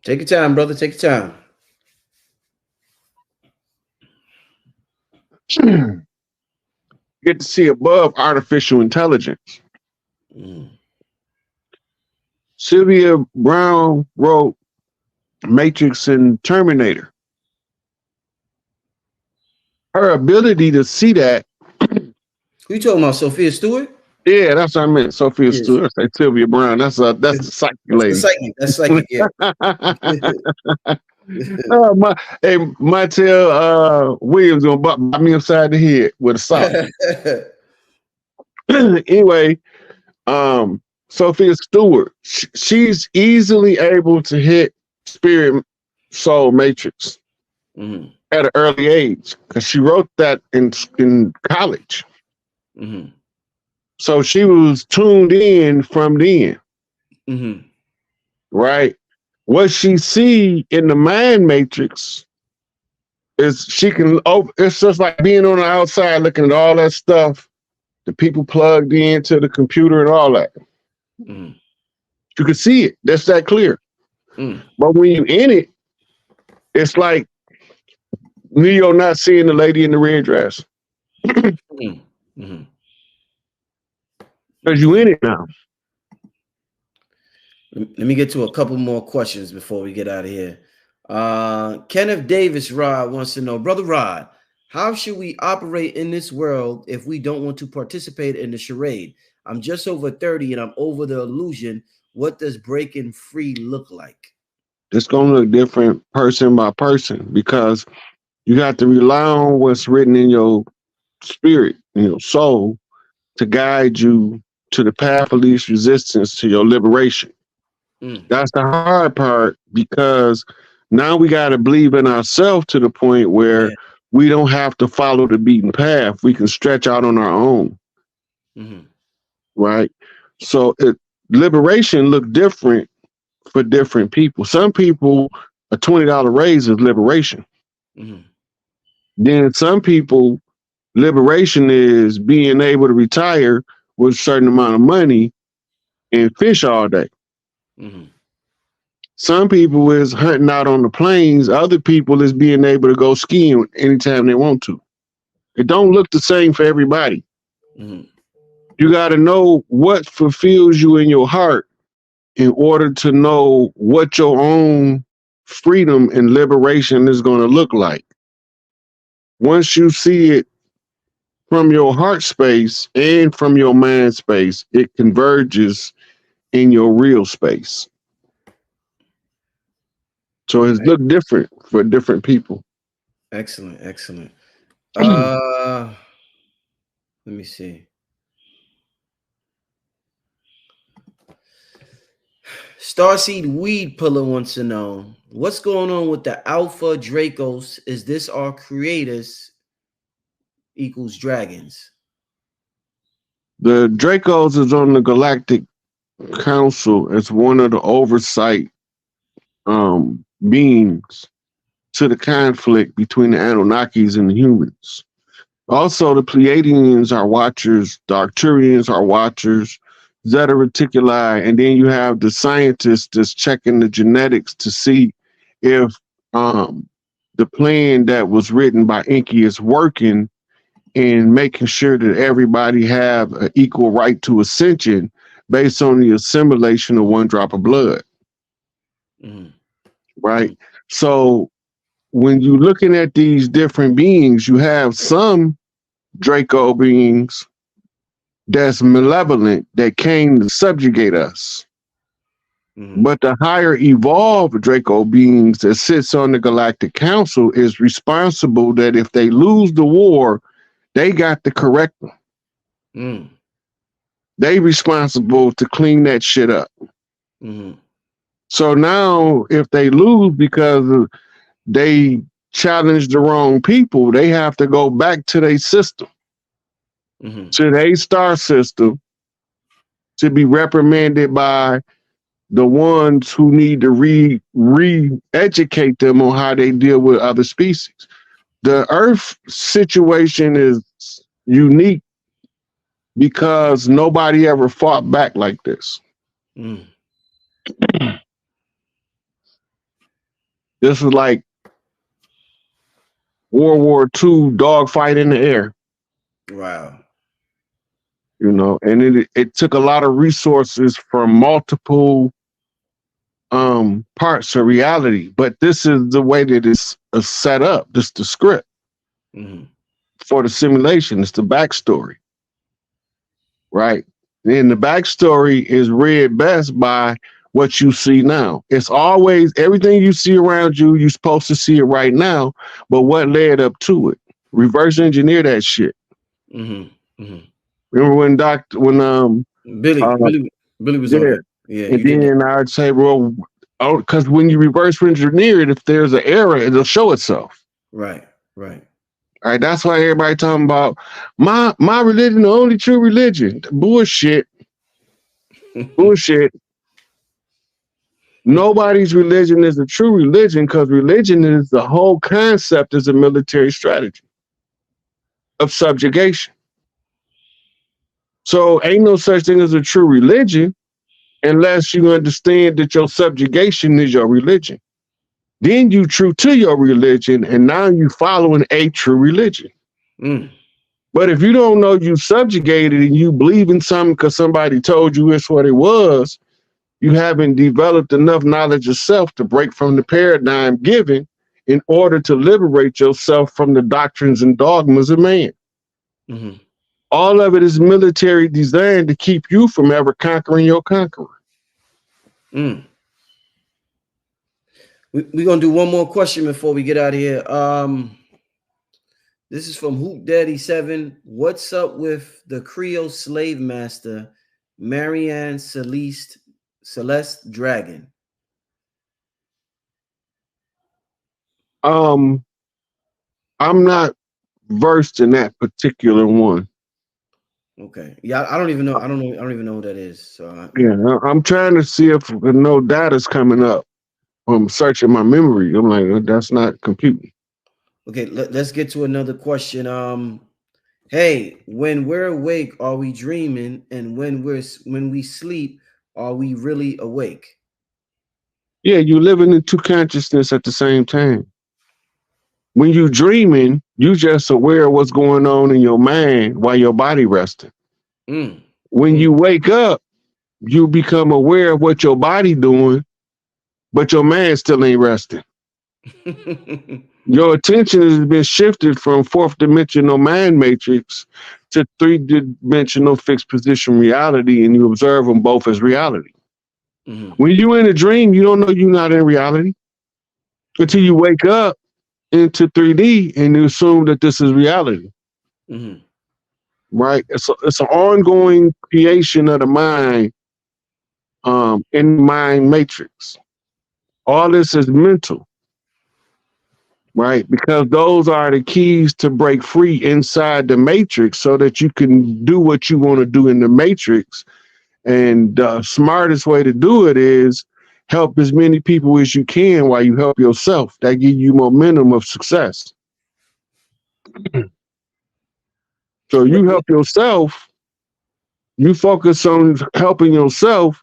Speaker 2: Take your time, brother. Take your
Speaker 1: time. Get to see above artificial intelligence. Sylvia Brown wrote Matrix and Terminator. Her ability to see that.
Speaker 2: Who you talking about, Sophia Stewart?
Speaker 1: Yeah, that's what I meant. Sophia Stewart. I say Sylvia Brown. That's the psychic lady.
Speaker 2: That's psychic. Yeah.
Speaker 1: Montel Williams gonna bop me upside the head with a sock. Anyway, Sophia Stewart, she's easily able to hit spirit soul matrix at an early age because she wrote that in college. So she was tuned in from then. Right? What she see in the mind matrix is she can, it's just like being on the outside looking at all that stuff, the people plugged into the computer and all that. You can see it. That's that clear. But when you in it, it's like Neo not seeing the lady in the red dress. Because you in it now.
Speaker 2: Let me get to a couple more questions before we get out of here. Kenneth Davis Rod wants to know, Brother Rod, how should we operate in this world if we don't want to participate in the charade? I'm just over 30 and I'm over the illusion. What does breaking free look like?
Speaker 1: It's going to look different person by person because you got to rely on what's written in your spirit, in your soul, to guide you to the path of least resistance to your liberation. That's the hard part because now we got to believe in ourselves to the point where we don't have to follow the beaten path. We can stretch out on our own. Right? So liberation look different for different people. Some people, a $20 raise is liberation. Then some people, liberation is being able to retire with a certain amount of money and fish all day. Some people is hunting out on the plains. Other people is being able to go skiing anytime they want to. It don't look the same for everybody. You got to know what fulfills you in your heart in order to know what your own freedom and liberation is going to look like. Once you see it from your heart space and from your mind space, it converges in your real space. So it's look different for different people.
Speaker 2: Excellent, excellent. Let me see. Starseed Weed Puller wants to know, what's going on with the Alpha Dracos? Is this our creators equals dragons?
Speaker 1: The Dracos is on the Galactic Council as one of the oversight beings to the conflict between the Anunnakis and the humans. Also, the Pleiadians are watchers, the Arcturians are watchers, Zeta Reticuli, and then you have the scientists that's checking the genetics to see if the plan that was written by Enki is working and making sure that everybody have an equal right to ascension based on the assimilation of one drop of blood, right? So when you're looking at these different beings, you have some Draco beings that's malevolent that came to subjugate us. But the higher evolved Draco beings that sits on the Galactic Council is responsible that if they lose the war, they got to correct them. They responsible to clean that shit up. So now if they lose because they challenge the wrong people, they have to go back to their system, to their star system, to be reprimanded by the ones who need to re-educate them on how they deal with other species. The Earth situation is unique because nobody ever fought back like this. This is like World War II dogfight in the air.
Speaker 2: Wow.
Speaker 1: You know, and it took a lot of resources from multiple parts of reality, but this is the way that it's set up. This is the script for the simulation. It's the backstory, right? And the backstory is read best by what you see now. It's always everything you see around you, you're supposed to see it right now, but what led up to it? Reverse engineer that shit. Remember when
Speaker 2: Billy was on there. Yeah,
Speaker 1: and then I'd say, well, because when you reverse engineer it, if there's an error, it'll show itself.
Speaker 2: Right.
Speaker 1: All right. That's why everybody talking about my religion, the only true religion. Bullshit. Bullshit. Nobody's religion is a true religion because religion is the whole concept is a military strategy of subjugation. So ain't no such thing as a true religion unless you understand that your subjugation is your religion. Then you true to your religion, and now you following a true religion. But if you don't know you subjugated and you believe in something because somebody told you it's what it was, you haven't developed enough knowledge of self to break from the paradigm given in order to liberate yourself from the doctrines and dogmas of man. All of it is military designed to keep you from ever conquering your conqueror.
Speaker 2: We're going to do one more question before we get out of here. This is from Hoop Daddy 7. What's up with the Creole slave master, Marianne Celeste Dragon?
Speaker 1: I'm not versed in that particular one.
Speaker 2: Okay. Yeah, I don't even know. I don't even know who that is. So
Speaker 1: I'm trying to see if no data's coming up. I'm searching my memory. I'm like, that's not computing.
Speaker 2: Okay, let's get to another question. Hey, when we're awake, are we dreaming? And when we sleep, are we really awake?
Speaker 1: Yeah, you're living in two consciousness at the same time. When you're dreaming, you just aware of what's going on in your mind while your body resting. When you wake up, you become aware of what your body doing, but your mind still ain't resting. Your attention has been shifted from fourth dimensional mind matrix to three-dimensional fixed position reality, and you observe them both as reality. When you're in a dream, you don't know you're not in reality until you wake up into 3D and you assume that this is reality. Right? It's an ongoing creation of the mind in mind matrix. All this is mental. Right? Because those are the keys to break free inside the matrix so that you can do what you want to do in the matrix. And the smartest way to do it is help as many people as you can while you help yourself. That gives you momentum of success. So you help yourself, you focus on helping yourself.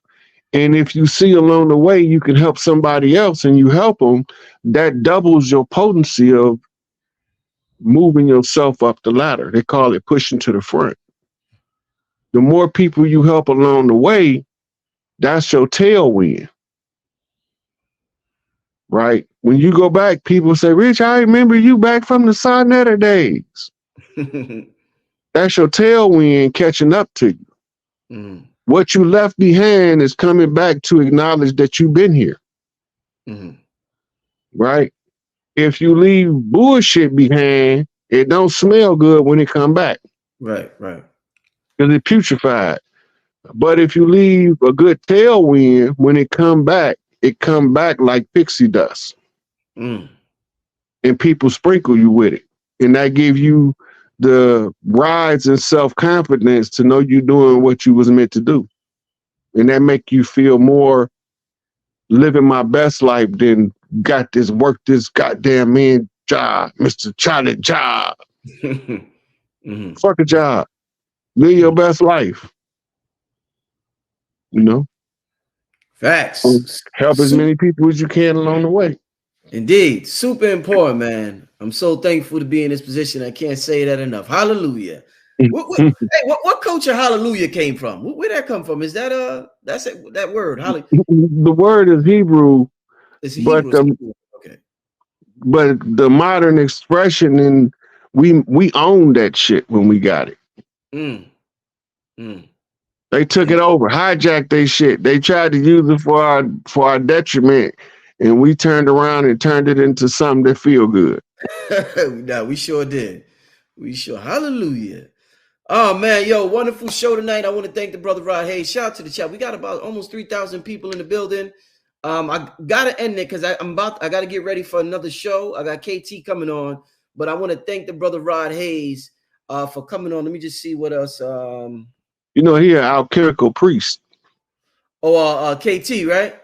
Speaker 1: And if you see along the way you can help somebody else and you help them, that doubles your potency of moving yourself up the ladder. They call it pushing to the front. The more people you help along the way, that's your tailwind, right? When you go back, people say, Rich, I remember you back from the Sonetta days. That's your tailwind catching up to you.
Speaker 2: Mm-hmm.
Speaker 1: What you left behind is coming back to acknowledge that you've been here, right? If you leave bullshit behind, it don't smell good when it come back.
Speaker 2: Right.
Speaker 1: Because it putrefied. But if you leave a good tailwind, when it come back like pixie dust. And people sprinkle you with it. And that give you the rise and self-confidence to know you're doing what you was meant to do. And that make you feel more living my best life than got this work, this goddamn man job, Mr. Charlie job. Fuck a job. Live your best life. You know?
Speaker 2: Facts.
Speaker 1: Help as many people as you can along the way.
Speaker 2: Indeed. Super important, man. I'm so thankful to be in this position. I can't say that enough. Hallelujah. What culture hallelujah came from? Where'd that come from? Is that that's it, that word? Hallelujah.
Speaker 1: The word is Hebrew.
Speaker 2: It's Hebrew. Okay.
Speaker 1: But the modern expression, and we owned that shit when we got it. They took it over, hijacked their shit. They tried to use it for our detriment, and we turned around and turned it into something that feel good.
Speaker 2: No, we sure did. Hallelujah. Oh man, yo, wonderful show tonight. I want to thank the brother Rod Hayes. Shout out to the chat. We got about almost 3,000 people in the building. I gotta end it because I gotta get ready for another show. I got KT coming on, but I want to thank the brother Rod Hayes for coming on. Let me just see what else.
Speaker 1: You know, he an alchemical priest.
Speaker 2: Oh, KT, right?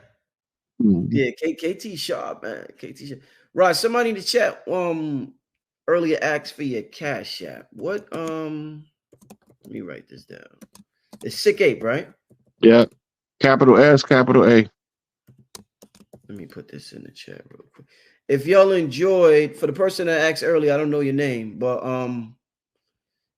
Speaker 2: Yeah, KT sharp, man. KT sharp. Rod, somebody in the chat earlier asked for your Cash App. What let me write this down. It's SikApe, right?
Speaker 1: Yeah. Capital S, capital A.
Speaker 2: Let me put this in the chat real quick. If y'all enjoyed, for the person that asked earlier, I don't know your name, but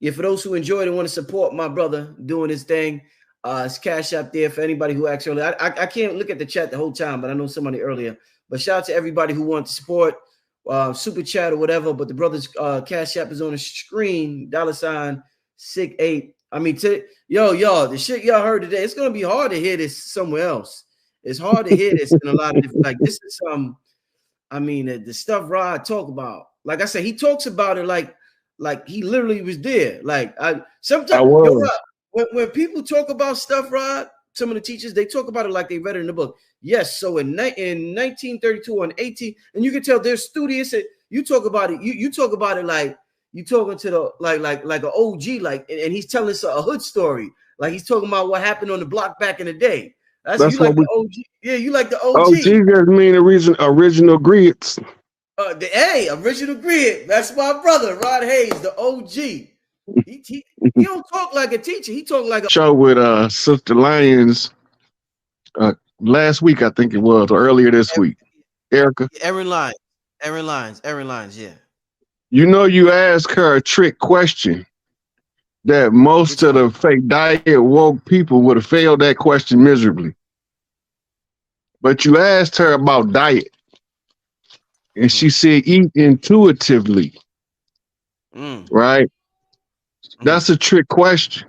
Speaker 2: yeah, for those who enjoyed and want to support my brother doing his thing, it's Cash App there for anybody who asked earlier. I can't look at the chat the whole time, but I know somebody earlier. But shout out to everybody who wants to support, super chat or whatever. But the brother's Cash App is on the screen, $ SikApe. I mean, y'all, the shit y'all heard today, it's gonna be hard to hear this somewhere else. It's hard to hear this in a lot of different, like this is I mean, the stuff Rod talk about. Like I said, he talks about it like he literally was there. Like sometimes when people talk about stuff, Rod, some of the teachers, they talk about it like they read it in the book. Yes, so in 1932 on 18, and you can tell they're studious. You talk about it, you talk about it like you talking to the like an OG, like, and he's telling us a hood story, like he's talking about what happened on the block back in the day. That's you like the OG. Yeah, you like the OG.
Speaker 1: OG just mean original grits.
Speaker 2: Original grid. That's my brother, Rod Hayes, the OG. He don't talk like a teacher. He talk like a
Speaker 1: show with Sister Lions last week, I think it was, or earlier this week. Erica.
Speaker 2: Erin Lines, yeah.
Speaker 1: You know, you ask her a trick question that most of the fake diet woke people would have failed that question miserably. But you asked her about diet, and she said eat intuitively, right? That's a trick question,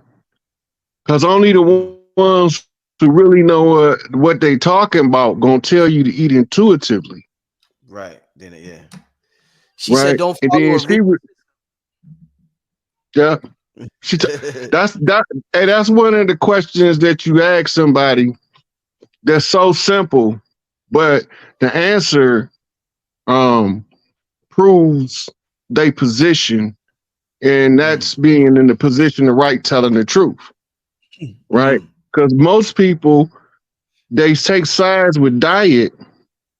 Speaker 1: because only the ones who really know what they talking about gonna tell you to eat intuitively.
Speaker 2: Right. Then yeah. She said don't follow
Speaker 1: that's one of the questions that you ask somebody that's so simple, but the answer proves their position, and that's being in the position of right, telling the truth, right? Because most people, they take sides with diet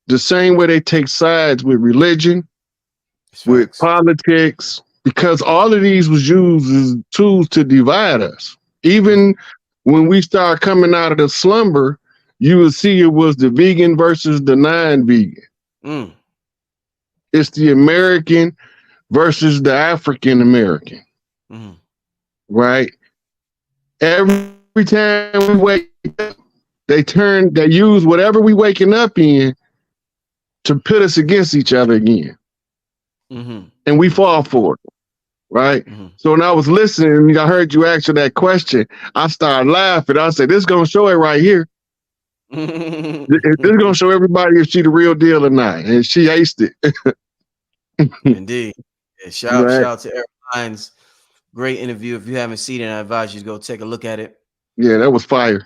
Speaker 1: the same way they take sides with religion, with politics, because all of these was used as tools to divide us. Even when we start coming out of the slumber, you will see it was the vegan versus the non-vegan.
Speaker 2: Mm.
Speaker 1: It's the American versus the African American, right? Every time we wake up, they use whatever we waking up in to pit us against each other again. And we fall for it, right? So when I was listening, I heard you answer that question. I started laughing. I said, this is going to show it right here. This is going to show everybody if she the real deal or not. And she aced it.
Speaker 2: Indeed. Yeah, shout
Speaker 1: Right.
Speaker 2: out to Eric Lyons. Great interview. If you haven't seen it, I advise you to go take a look at it.
Speaker 1: Yeah, that was fire.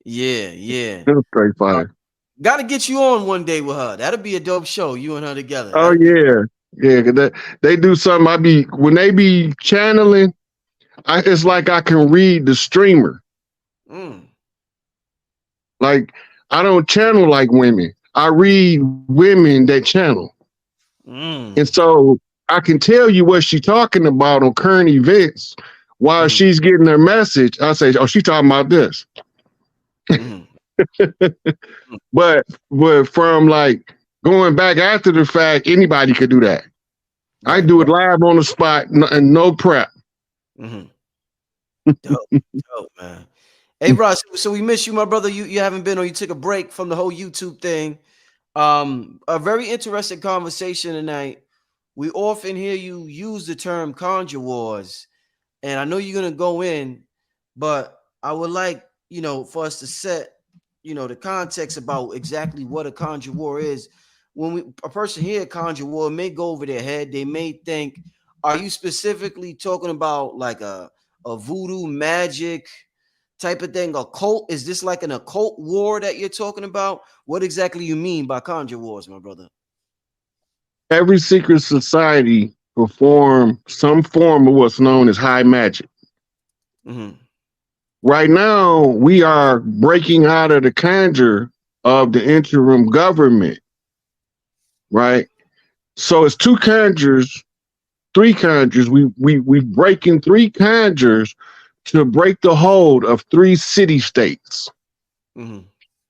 Speaker 2: Yeah.
Speaker 1: That was straight fire.
Speaker 2: Got to get you on one day with her. That'll be a dope show, you and her together.
Speaker 1: Oh, yeah. Yeah, they do something. When they be channeling, it's like I can read the streamer. Like, I don't channel like women. I read women that channel. And so I can tell you what she's talking about on current events while she's getting her message. I say, oh, she's talking about this. But from like going back after the fact, anybody could do that. I do it live on the spot and no prep.
Speaker 2: Dope, man. Hey, Ross, so we miss you, my brother. You haven't been, or you took a break from the whole YouTube thing. A very interesting conversation tonight. We often hear you use the term conjure wars, and I know you're gonna go in, but I would like, for us to set, the context about exactly what a conjure war is. When a person hear conjure war, it may go over their head. They may think, are you specifically talking about like a voodoo magic type of thing, a cult? Is this like an occult war that you're talking about? What exactly you mean by conjure wars, my brother?
Speaker 1: Every secret society perform some form of what's known as high magic. Right now, we are breaking out of the conjure of the interim government, right? So it's two conjures, three conjures. We breaking three conjures to break the hold of three city-states. The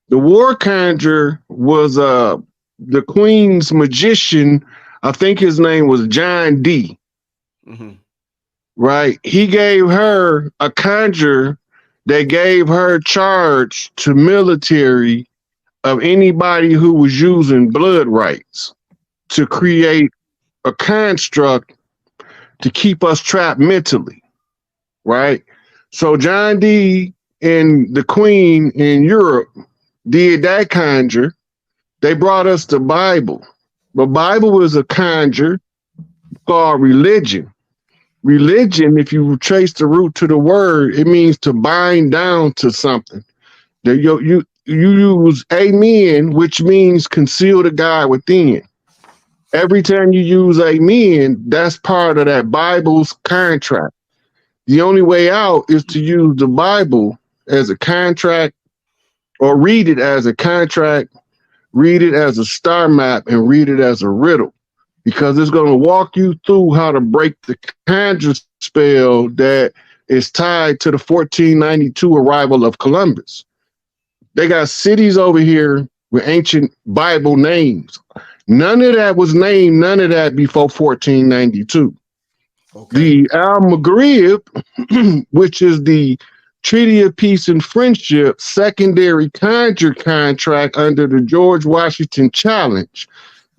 Speaker 1: war conjure was the Queen's magician. I think his name was John D. Right? He gave her a conjure that gave her charge to military of anybody who was using blood rights to create a construct to keep us trapped mentally. Right? So John D. and the Queen in Europe did that conjure. They brought us the Bible. The Bible was a conjure called religion. Religion, if you trace the root to the word, it means to bind down to something. You use amen, which means conceal the God within. Every time you use amen, that's part of that Bible's contract. The only way out is to use the Bible as a contract, or read it as a contract, read it as a star map, and read it as a riddle, because it's going to walk you through how to break the conjure spell that is tied to the 1492 arrival of Columbus. They got cities over here with ancient Bible names. None of that was named, none of that before 1492. Okay. The Al-Maghrib, which is the Treaty of Peace and Friendship, secondary conjure contract under the George Washington Challenge.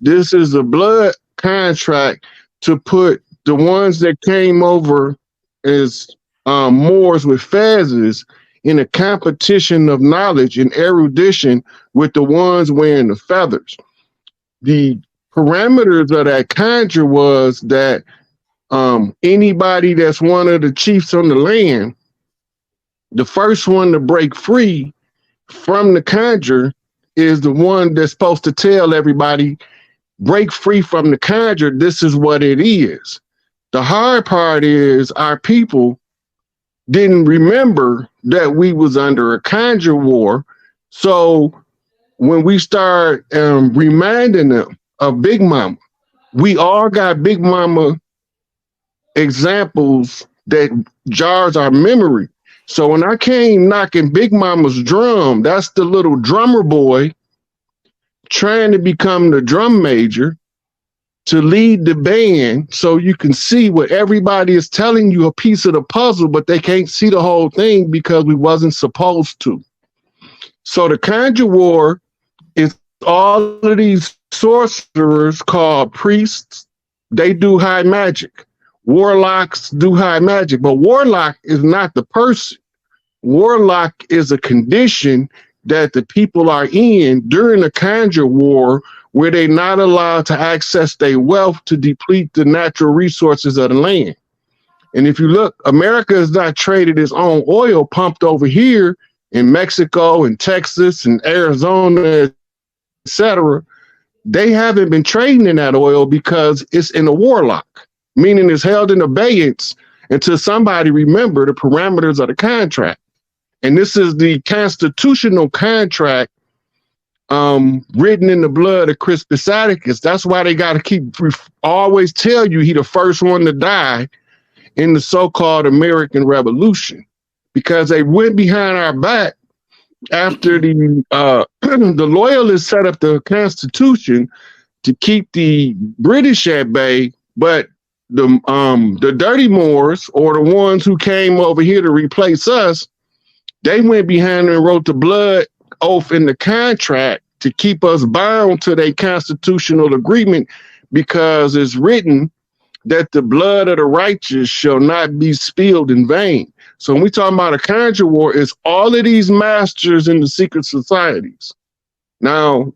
Speaker 1: This is a blood contract to put the ones that came over as Moors with fezzes in a competition of knowledge and erudition with the ones wearing the feathers. The parameters of that conjure was that anybody that's one of the chiefs on the land, the first one to break free from the conjure is the one that's supposed to tell everybody, break free from the conjure, this is what it is. The hard part is our people didn't remember that we was under a conjure war. So when we start reminding them of Big Mama, we all got Big Mama examples that jars our memory. So when I came knocking Big Mama's drum, that's the little drummer boy trying to become the drum major to lead the band, so you can see what everybody is telling you, a piece of the puzzle, but they can't see the whole thing because we wasn't supposed to. So the conjure war is all of these sorcerers called priests. They do high magic. Warlocks do high magic, but warlock is not the person. Warlock is a condition that the people are in during the conjure war, where they're not allowed to access their wealth to deplete the natural resources of the land. And if you look, America has not traded its own oil pumped over here in Mexico and Texas and Arizona, etc. They haven't been trading in that oil because it's in a warlock, meaning it's held in abeyance until somebody remember the parameters of the contract. And this is the constitutional contract written in the blood of Crispus Attucks. That's why they got to keep always tell you he the first one to die in the so-called American Revolution, because they went behind our back after the the loyalists set up the Constitution to keep the British at bay, but the dirty Moors, or the ones who came over here to replace us, they went behind and wrote the blood oath in the contract to keep us bound to their constitutional agreement, because it's written that the blood of the righteous shall not be spilled in vain. So when we talk about a conjure war, it's all of these masters in the secret societies. Now,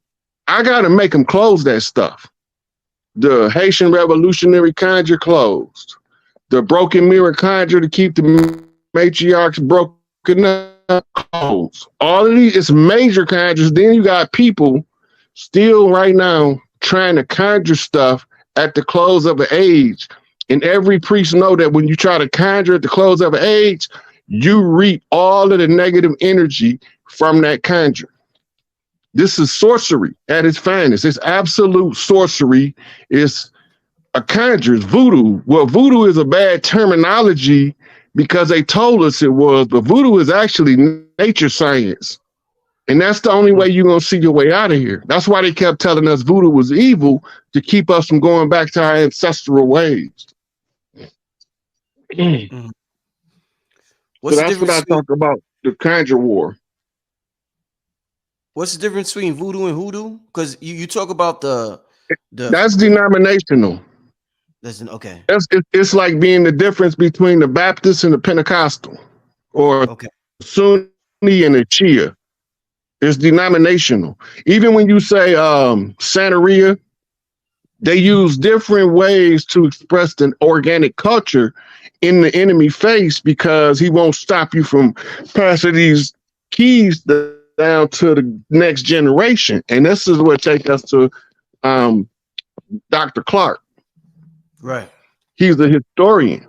Speaker 1: I got to make them close that stuff. The Haitian Revolutionary Conjure closed. The Broken Mirror Conjure to keep the matriarchs broken up closed. All of these, it's major conjures. Then you got people still right now trying to conjure stuff at the close of an age. And every priest know that when you try to conjure at the close of an age, you reap all of the negative energy from that conjure. This is sorcery at its finest. It's absolute sorcery. It's a conjure. It's voodoo. Well, voodoo is a bad terminology because they told us it was, but voodoo is actually nature science. And that's the only way you're going to see your way out of here. That's why they kept telling us voodoo was evil, to keep us from going back to our ancestral ways.
Speaker 2: Mm.
Speaker 1: So that's what I talk about, the conjure war.
Speaker 2: What's the difference between voodoo and hoodoo? Because you talk about the
Speaker 1: that's denominational.
Speaker 2: Listen, okay.
Speaker 1: It's like being the difference between the Baptist and the Pentecostal, or Sunni and the Shia. It's denominational. Even when you say Santeria, they use different ways to express the organic culture in the enemy face, because he won't stop you from passing these keys down to the next generation. And this is what takes us to Dr. Clark.
Speaker 2: Right.
Speaker 1: He's a historian.